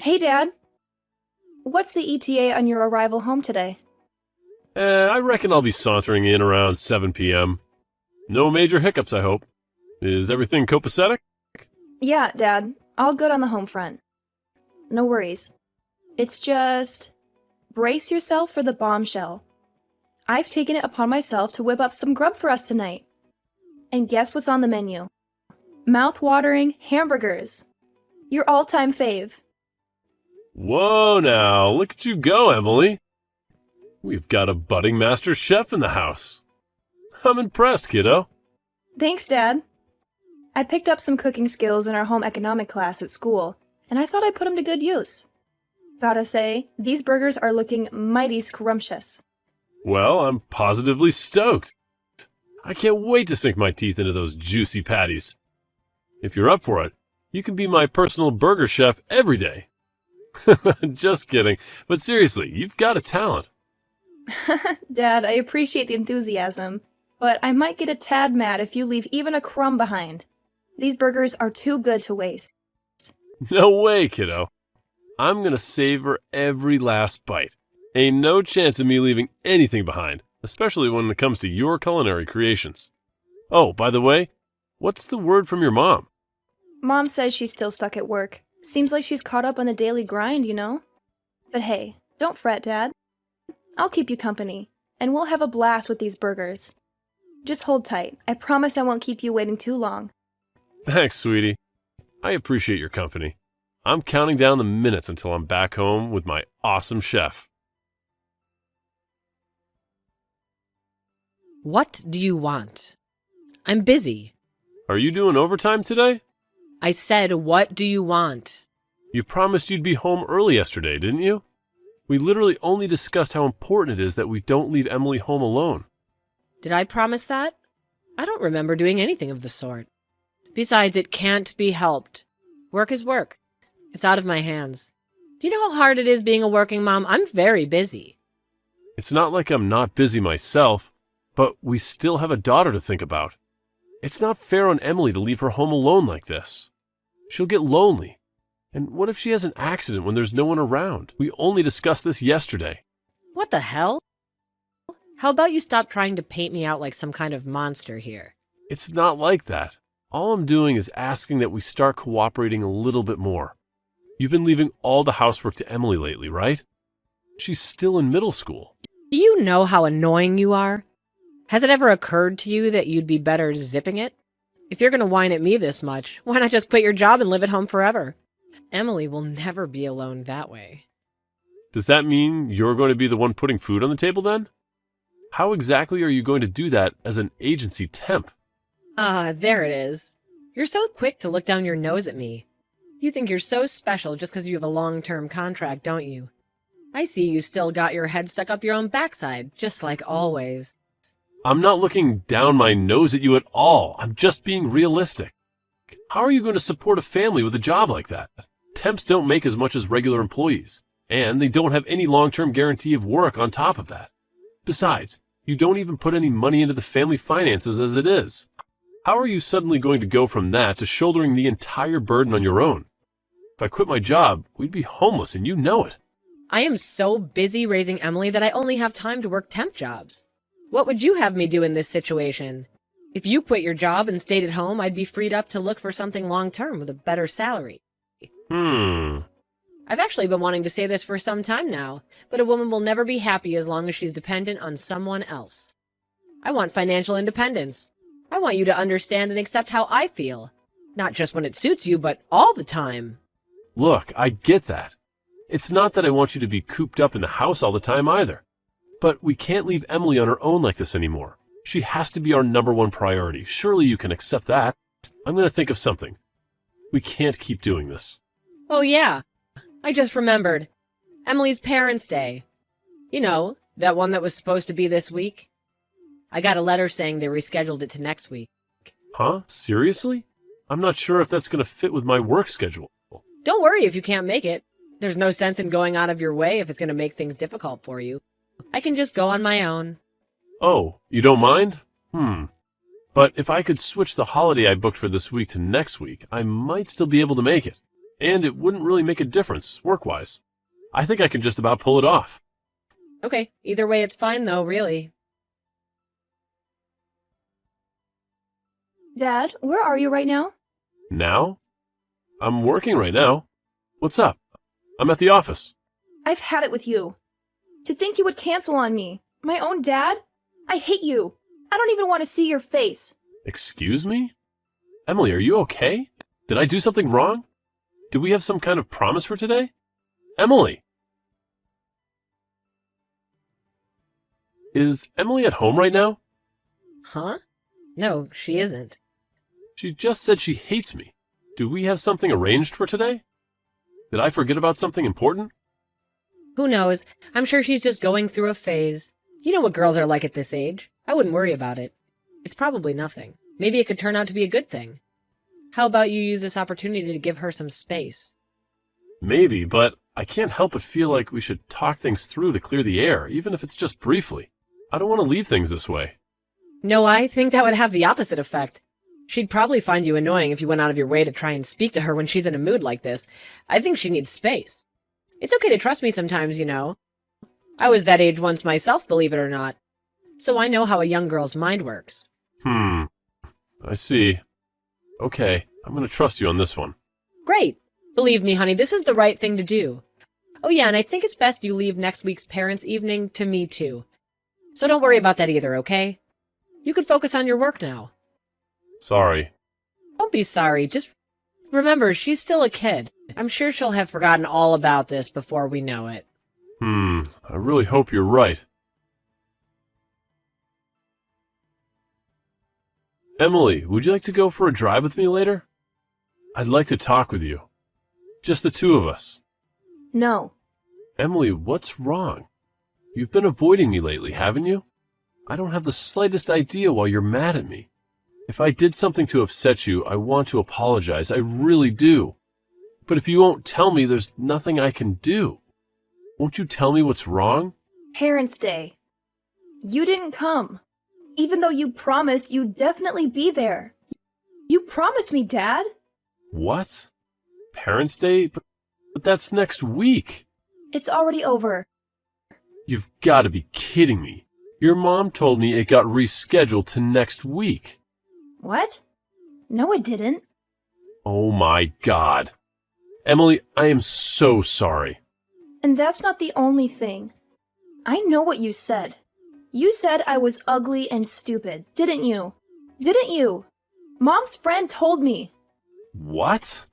Hey, Dad. What's the ETA on your arrival home today? I reckon I'll be sauntering in around 7 p.m. No major hiccups, I hope. Is everything copacetic? Yeah, Dad. All good on the home front. No worries. It's just... brace yourself for the bombshell. I've taken it upon myself to whip up some grub for us tonight. And guess what's on the menu? Mouth-watering hamburgers. Your all-time fave. Whoa now, look at you go, Emily. We've got a budding master chef in the house. I'm impressed, kiddo. Thanks, Dad. I picked up some cooking skills in our home economic class at school, and I thought I'd put them to good use. Gotta say, these burgers are looking mighty scrumptious. Well, I'm positively stoked. I can't wait to sink my teeth into those juicy patties. If you're up for it, you can be my personal burger chef every day. Just kidding, but seriously, you've got a talent. Dad, I appreciate the enthusiasm, but I might get a tad mad if you leave even a crumb behind. These burgers are too good to waste. No way, kiddo. I'm gonna savor every last bite. Ain't no chance of me leaving anything behind, especially when it comes to your culinary creations. Oh, by the way, what's the word from your mom? Mom says she's still stuck at work. Seems like she's caught up on the daily grind, you know? But hey, don't fret, Dad. I'll keep you company, and we'll have a blast with these burgers. Just hold tight. I promise I won't keep you waiting too long. Thanks, sweetie. I appreciate your company. I'm counting down the minutes until I'm back home with my awesome chef. What do you want? I'm busy. Are you doing overtime today? I said, what do you want? You promised you'd be home early yesterday, didn't you? We literally only discussed how important it is that we don't leave Emily home alone. Did I promise that? I don't remember doing anything of the sort. Besides, it can't be helped. Work is work. It's out of my hands. Do you know how hard it is being a working mom? I'm very busy. It's not like I'm not busy myself, but we still have a daughter to think about. It's not fair on Emily to leave her home alone like this. She'll get lonely. And what if she has an accident when there's no one around? We only discussed this yesterday. What the hell? How about you stop trying to paint me out like some kind of monster here? It's not like that. All I'm doing is asking that we start cooperating a little bit more. You've been leaving all the housework to Emily lately, right? She's still in middle school. Do you know how annoying you are? Has it ever occurred to you that you'd be better zipping it? If you're going to whine at me this much, why not just quit your job and live at home forever? Emily will never be alone that way. Does that mean you're going to be the one putting food on the table then? How exactly are you going to do that as an agency temp? There it is. You're so quick to look down your nose at me. You think you're so special just because you have a long-term contract, don't you? I see you still got your head stuck up your own backside, just like always. I'm not looking down my nose at you at all. I'm just being realistic. How are you going to support a family with a job like that? Temps don't make as much as regular employees, and they don't have any long-term guarantee of work on top of that. Besides, you don't even put any money into the family finances as it is. How are you suddenly going to go from that to shouldering the entire burden on your own? If I quit my job, we'd be homeless, and you know it. I am so busy raising Emily that I only have time to work temp jobs. What would you have me do in this situation? If you quit your job and stayed at home, I'd be freed up to look for something long-term with a better salary. I've actually been wanting to say this for some time now, but a woman will never be happy as long as she's dependent on someone else. I want financial independence. I want you to understand and accept how I feel. Not just when it suits you, but all the time. Look, I get that. It's not that I want you to be cooped up in the house all the time either. But we can't leave Emily on her own like this anymore. She has to be our #1 priority. Surely you can accept that. I'm going to think of something. We can't keep doing this. Oh yeah, I just remembered. Emily's Parents' Day. You know, that one that was supposed to be this week? I got a letter saying they rescheduled it to next week. Huh? Seriously? I'm not sure if that's going to fit with my work schedule. Don't worry if you can't make it. There's no sense in going out of your way if it's going to make things difficult for you. I can just go on my own. Oh, you don't mind? But if I could switch the holiday I booked for this week to next week, I might still be able to make it. And it wouldn't really make a difference, work-wise. I think I can just about pull it off. Okay, either way it's fine though, really. Dad, where are you right now? Now? I'm working right now. What's up? I'm at the office. I've had it with you. To think you would cancel on me. My own dad? I hate you. I don't even want to see your face. Excuse me? Emily, are you okay? Did I do something wrong? Did we have some kind of promise for today? Emily! Is Emily at home right now? Huh? No, she isn't. She just said she hates me. Do we have something arranged for today? Did I forget about something important? Who knows? I'm sure she's just going through a phase. You know what girls are like at this age. I wouldn't worry about it. It's probably nothing. Maybe it could turn out to be a good thing. How about you use this opportunity to give her some space? Maybe, but I can't help but feel like we should talk things through to clear the air, even if it's just briefly. I don't want to leave things this way. No, I think that would have the opposite effect. She'd probably find you annoying if you went out of your way to try and speak to her when she's in a mood like this. I think she needs space. It's okay to trust me sometimes, you know. I was that age once myself, believe it or not. So I know how a young girl's mind works. I see. Okay, I'm going to trust you on this one. Great. Believe me, honey, this is the right thing to do. Oh yeah, and I think it's best you leave next week's parents' evening to me too. So don't worry about that either, okay? You could focus on your work now. Sorry. Don't be sorry, just remember, she's still a kid. I'm sure she'll have forgotten all about this before we know it. I really hope you're right. Emily, would you like to go for a drive with me later? I'd like to talk with you. Just the two of us. No. Emily, what's wrong? You've been avoiding me lately, haven't you? I don't have the slightest idea why you're mad at me. If I did something to upset you, I want to apologize. I really do. But if you won't tell me, there's nothing I can do. Won't you tell me what's wrong? Parents' Day. You didn't come. Even though you promised you'd definitely be there. You promised me, Dad. What? Parents' Day? But that's next week. It's already over. You've got to be kidding me. Your mom told me it got rescheduled to next week. What? No, it didn't. Oh my God. Emily, I am so sorry. And that's not the only thing. I know what you said. You said I was ugly and stupid, didn't you? Didn't you? Mom's friend told me. What?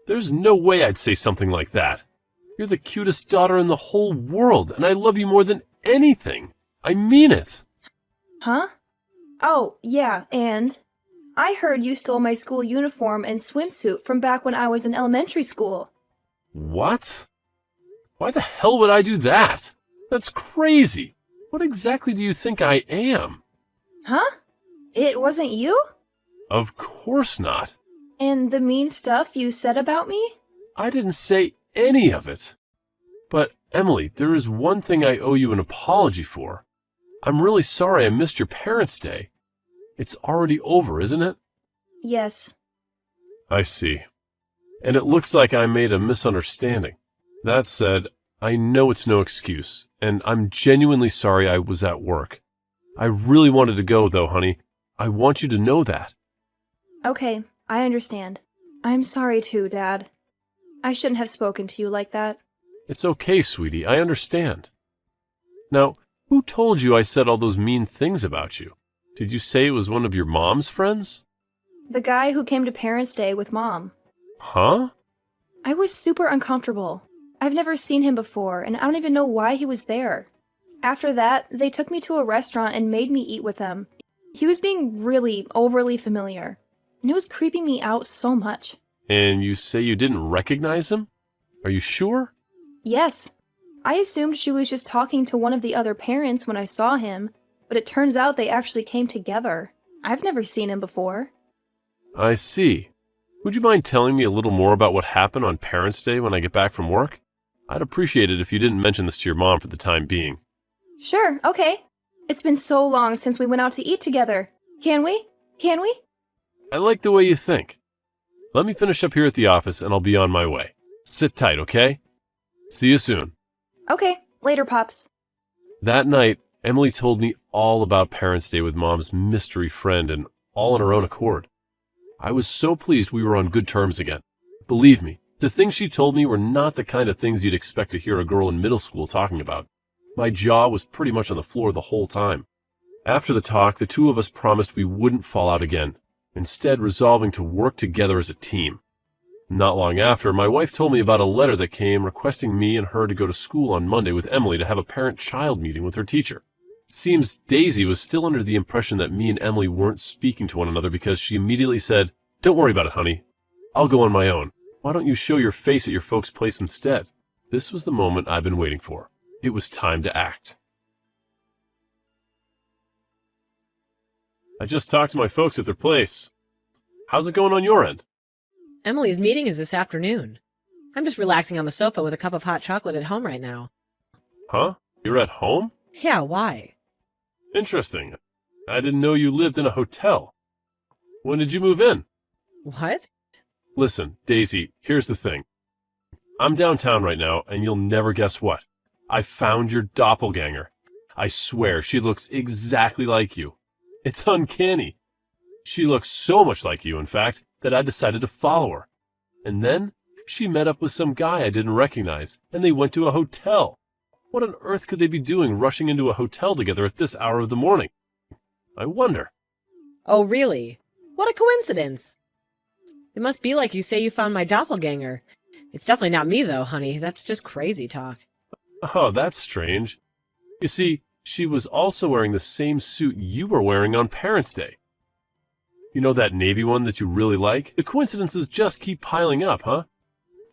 There's no way I'd say something like that. You're the cutest daughter in the whole world, and I love you more than anything. I mean it. Huh? Oh, yeah, and I heard you stole my school uniform and swimsuit from back when I was in elementary school. What? Why the hell would I do that? That's crazy. What exactly do you think I am? Huh? It wasn't you? Of course not. And the mean stuff you said about me? I didn't say any of it. But, Emily, there is one thing I owe you an apology for. I'm really sorry I missed your Parents' Day. It's already over, isn't it? Yes. I see. And it looks like I made a misunderstanding. That said, I know it's no excuse, and I'm genuinely sorry I was at work. I really wanted to go, though, honey. I want you to know that. Okay, I understand. I'm sorry too, Dad. I shouldn't have spoken to you like that. It's okay, sweetie. I understand. Now, who told you I said all those mean things about you? Did you say it was one of your mom's friends? The guy who came to Parents' Day with Mom. Huh? I was super uncomfortable. I've never seen him before, and I don't even know why he was there. After that, they took me to a restaurant and made me eat with them. He was being really overly familiar, and it was creeping me out so much. And you say you didn't recognize him? Are you sure? Yes. I assumed she was just talking to one of the other parents when I saw him, but it turns out they actually came together. I've never seen him before. I see. Would you mind telling me a little more about what happened on Parents' Day when I get back from work? I'd appreciate it if you didn't mention this to your mom for the time being. Sure, okay. It's been so long since we went out to eat together. Can we? Can we? I like the way you think. Let me finish up here at the office and I'll be on my way. Sit tight, okay? See you soon. Okay, later, Pops. That night, Emily told me all about Parents' Day with Mom's mystery friend and all on her own accord. I was so pleased we were on good terms again. Believe me, the things she told me were not the kind of things you'd expect to hear a girl in middle school talking about. My jaw was pretty much on the floor the whole time. After the talk, the two of us promised we wouldn't fall out again, instead resolving to work together as a team. Not long after, my wife told me about a letter that came requesting me and her to go to school on Monday with Emily to have a parent-child meeting with her teacher. Seems Daisy was still under the impression that me and Emily weren't speaking to one another because she immediately said, "Don't worry about it, honey. I'll go on my own. Why don't you show your face at your folks' place instead?" This was the moment I've been waiting for. It was time to act. I just talked to my folks at their place. How's it going on your end? Emily's meeting is this afternoon. I'm just relaxing on the sofa with a cup of hot chocolate at home right now. Huh? You're at home? Yeah, why? Interesting. I didn't know you lived in a hotel. When did you move in? What? Listen, Daisy, here's the thing. I'm downtown right now, and you'll never guess what. I found your doppelganger. I swear, she looks exactly like you. It's uncanny. She looks so much like you, in fact, that I decided to follow her. And then she met up with some guy I didn't recognize, and they went to a hotel. What on earth could they be doing rushing into a hotel together at this hour of the morning? I wonder. Oh, really? What a coincidence. It must be like you say you found my doppelganger. It's definitely not me, though, honey. That's just crazy talk. Oh, that's strange. You see, she was also wearing the same suit you were wearing on Parents' Day. You know that navy one that you really like? The coincidences just keep piling up, huh?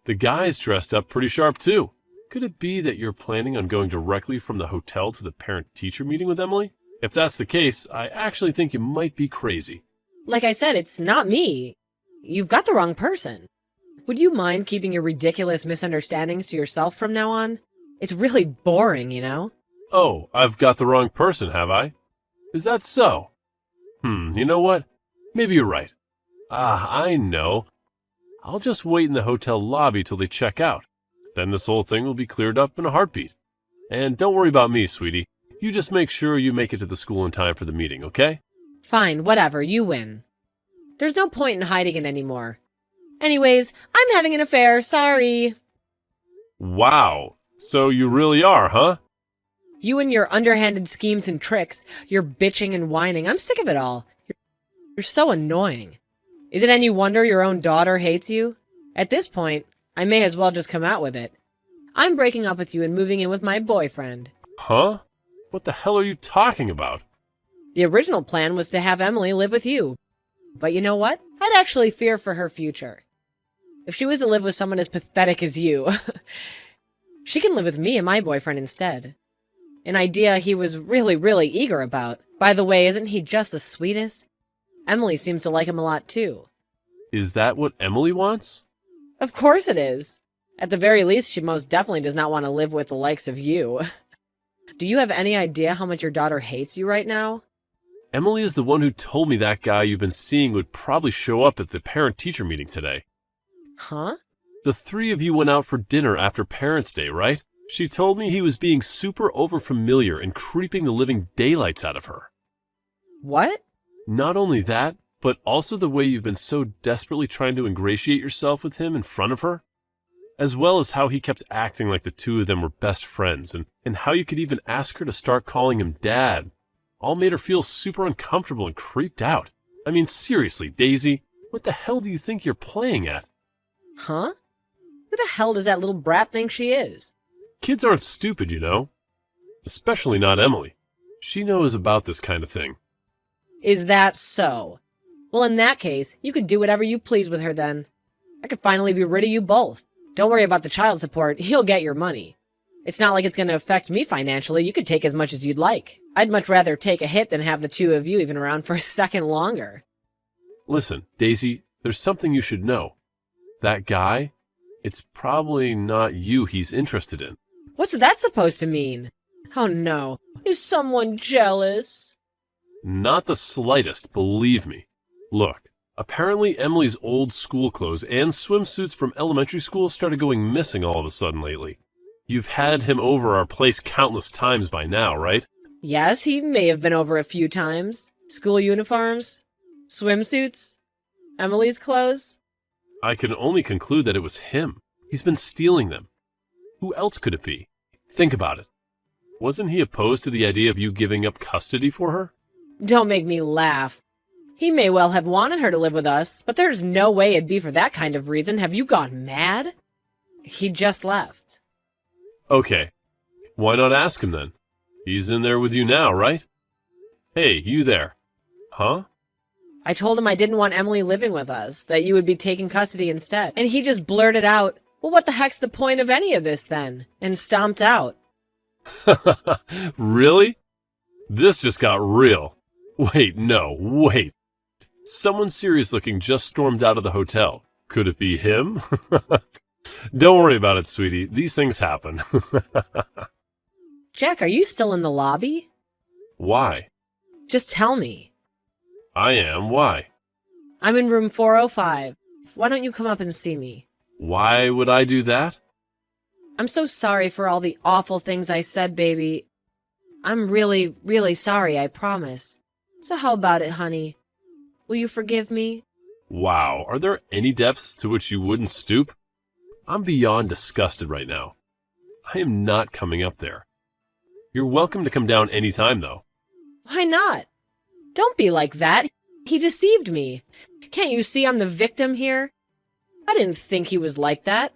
The guy's dressed up pretty sharp, too. Could it be that you're planning on going directly from the hotel to the parent-teacher meeting with Emily? If that's the case, I actually think you might be crazy. Like I said, it's not me. You've got the wrong person. Would you mind keeping your ridiculous misunderstandings to yourself from now on? It's really boring, you know? Oh, I've got the wrong person, have I? Is that so? You know what? Maybe you're right. I know. I'll just wait in the hotel lobby till they check out. Then this whole thing will be cleared up in a heartbeat. And don't worry about me, sweetie. You just make sure you make it to the school in time for the meeting, okay? Fine, whatever, you win. There's no point in hiding it anymore. Anyways, I'm having an affair, sorry. Wow. So you really are, huh? You and your underhanded schemes and tricks, your bitching and whining, I'm sick of it all. You're so annoying. Is it any wonder your own daughter hates you? At this point, I may as well just come out with it. I'm breaking up with you and moving in with my boyfriend. Huh? What the hell are you talking about? The original plan was to have Emily live with you. But you know what? I'd actually fear for her future. If she was to live with someone as pathetic as you, she can live with me and my boyfriend instead. An idea he was really eager about. By the way, isn't he just the sweetest? Emily seems to like him a lot too. Is that what Emily wants? Of course it is. At the very least, she most definitely does not want to live with the likes of you. Do you have any idea how much your daughter hates you right now? Emily is the one who told me that guy you've been seeing would probably show up at the parent-teacher meeting today. Huh? The three of you went out for dinner after Parents' Day, right? She told me he was being super overfamiliar and creeping the living daylights out of her. What? Not only that, but also the way you've been so desperately trying to ingratiate yourself with him in front of her. As well as how he kept acting like the two of them were best friends, and how you could even ask her to start calling him Dad. All made her feel super uncomfortable and creeped out. I mean, seriously, Daisy, what the hell do you think you're playing at? Huh? Who the hell does that little brat think she is? Kids aren't stupid, you know. Especially not Emily. She knows about this kind of thing. Is that so? Well, in that case, you could do whatever you please with her then. I could finally be rid of you both. Don't worry about the child support, he'll get your money. It's not like it's going to affect me financially, you could take as much as you'd like. I'd much rather take a hit than have the two of you even around for a second longer. Listen, Daisy, there's something you should know. That guy, it's probably not you he's interested in. What's that supposed to mean? Oh no, is someone jealous? Not the slightest, believe me. Look, Apparently, Emily's old school clothes and swimsuits from elementary school started going missing all of a sudden lately. You've had him over our place countless times by now, right? Yes, he may have been over a few times. School uniforms, swimsuits, Emily's clothes. I can only conclude that it was him. He's been stealing them. Who else could it be? Think about it. Wasn't he opposed to the idea of you giving up custody for her? Don't make me laugh. He may well have wanted her to live with us, but there's no way it'd be for that kind of reason. Have you gone mad? He just left. Okay. Why not ask him then? He's in there with you now, right? Hey, you there. Huh? I told him I didn't want Emily living with us, that you would be taking custody instead. And he just blurted out, well, what the heck's the point of any of this then? And stomped out. Really? This just got real. Wait. Someone serious looking just stormed out of the hotel. Could it be him? Don't worry about it, sweetie. These things happen. Jack, are you still in the lobby? Why? Just tell me. I am. Why? I'm in room 405. Why don't you come up and see me? Why would I do that? I'm so sorry for all the awful things I said, baby. I'm really, really sorry, I promise. So how about it, honey? Will you forgive me? Wow, are there any depths to which you wouldn't stoop? I'm beyond disgusted right now. I am not coming up there. You're welcome to come down any time, though. Why not? Don't be like that. He deceived me. Can't you see I'm the victim here? I didn't think he was like that.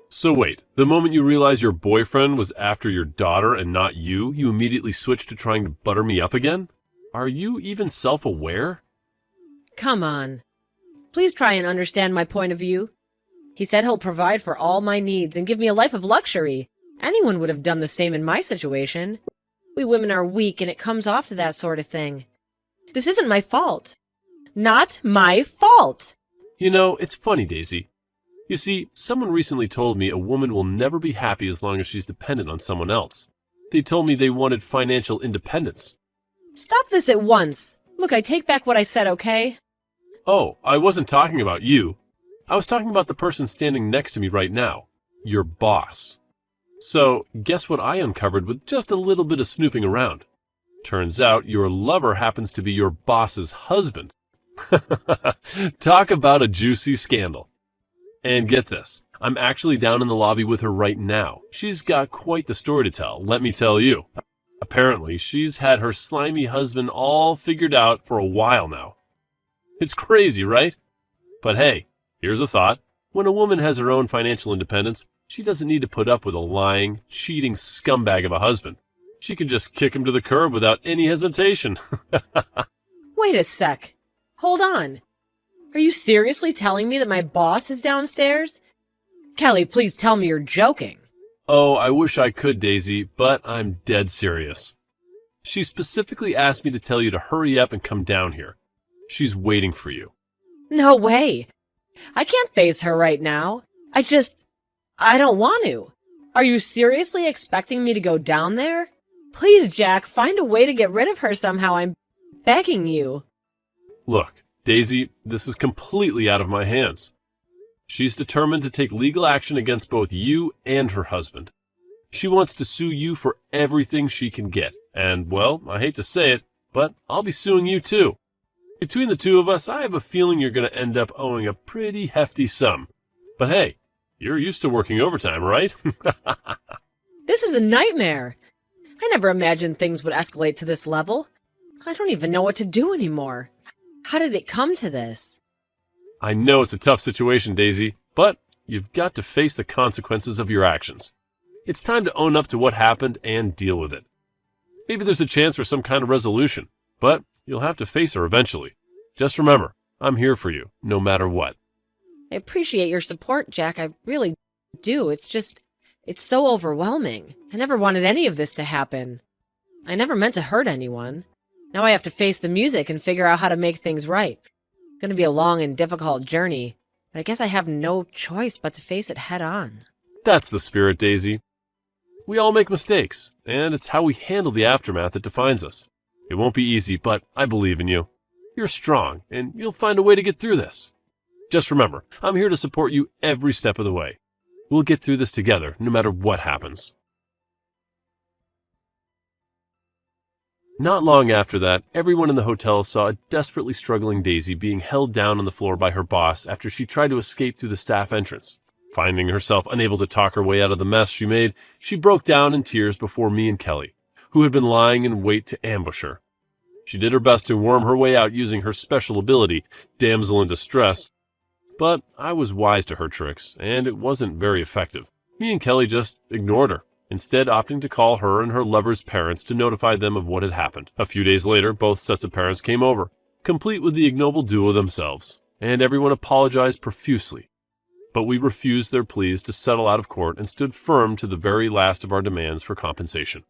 So wait, the moment you realize your boyfriend was after your daughter and not you, you immediately switched to trying to butter me up again? Are you even self-aware? Come on. Please try and understand my point of view. He said he'll provide for all my needs and give me a life of luxury. Anyone would have done the same in my situation. We women are weak and it comes off to that sort of thing. This isn't my fault. Not my fault! You know, it's funny, Daisy. You see, someone recently told me a woman will never be happy as long as she's dependent on someone else. They told me they wanted financial independence. Stop this at once. Look, I take back what I said, okay? Oh, I wasn't talking about you. I was talking about the person standing next to me right now. Your boss. So, guess what I uncovered with just a little bit of snooping around? Turns out your lover happens to be your boss's husband. Talk about a juicy scandal. And get this, I'm actually down in the lobby with her right now. She's got quite the story to tell, let me tell you. Apparently, she's had her slimy husband all figured out for a while now. It's crazy, right? But hey, here's a thought. When a woman has her own financial independence, she doesn't need to put up with a lying, cheating scumbag of a husband. She can just kick him to the curb without any hesitation. Wait a sec. Hold on. Are you seriously telling me that my boss is downstairs? Kelly, please tell me you're joking. Oh, I wish I could, Daisy, but I'm dead serious. She specifically asked me to tell you to hurry up and come down here. She's waiting for you. No way. I can't face her right now. I don't want to. Are you seriously expecting me to go down there? Please, Jack, find a way to get rid of her somehow. I'm begging you. Look, Daisy, this is completely out of my hands. She's determined to take legal action against both you and her husband. She wants to sue you for everything she can get. And, well, I hate to say it, but I'll be suing you too. Between the two of us, I have a feeling you're going to end up owing a pretty hefty sum. But hey, you're used to working overtime, right? This is a nightmare. I never imagined things would escalate to this level. I don't even know what to do anymore. How did it come to this? I know it's a tough situation, Daisy, but you've got to face the consequences of your actions. It's time to own up to what happened and deal with it. Maybe there's a chance for some kind of resolution, but you'll have to face her eventually. Just remember, I'm here for you, no matter what. I appreciate your support, Jack. I really do. It's so overwhelming. I never wanted any of this to happen. I never meant to hurt anyone. Now I have to face the music and figure out how to make things right. It's going to be a long and difficult journey, but I guess I have no choice but to face it head on. That's the spirit, Daisy. We all make mistakes, and it's how we handle the aftermath that defines us. It won't be easy, but I believe in you. You're strong, and you'll find a way to get through this. Just remember, I'm here to support you every step of the way. We'll get through this together, no matter what happens. Not long after that, everyone in the hotel saw a desperately struggling Daisy being held down on the floor by her boss after she tried to escape through the staff entrance. Finding herself unable to talk her way out of the mess she made, she broke down in tears before me and Kelly, who had been lying in wait to ambush her. She did her best to worm her way out using her special ability, Damsel in Distress, but I was wise to her tricks, and it wasn't very effective. Me and Kelly just ignored her, instead opting to call her and her lover's parents to notify them of what had happened. A few days later, both sets of parents came over, complete with the ignoble duo themselves, and everyone apologized profusely. But we refused their pleas to settle out of court and stood firm to the very last of our demands for compensation.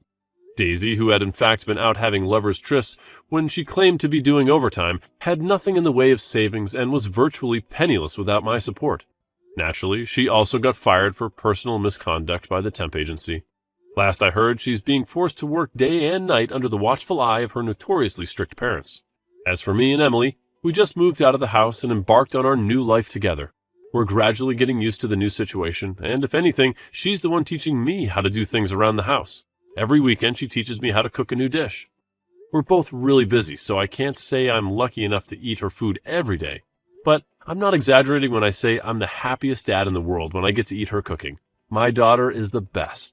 Daisy, who had in fact been out having lovers' trysts when she claimed to be doing overtime, had nothing in the way of savings and was virtually penniless without my support. Naturally, she also got fired for personal misconduct by the temp agency. Last I heard, she's being forced to work day and night under the watchful eye of her notoriously strict parents. As for me and Emily, we just moved out of the house and embarked on our new life together. We're gradually getting used to the new situation, and if anything, she's the one teaching me how to do things around the house. Every weekend, she teaches me how to cook a new dish. We're both really busy, so I can't say I'm lucky enough to eat her food every day. But I'm not exaggerating when I say I'm the happiest dad in the world when I get to eat her cooking. My daughter is the best.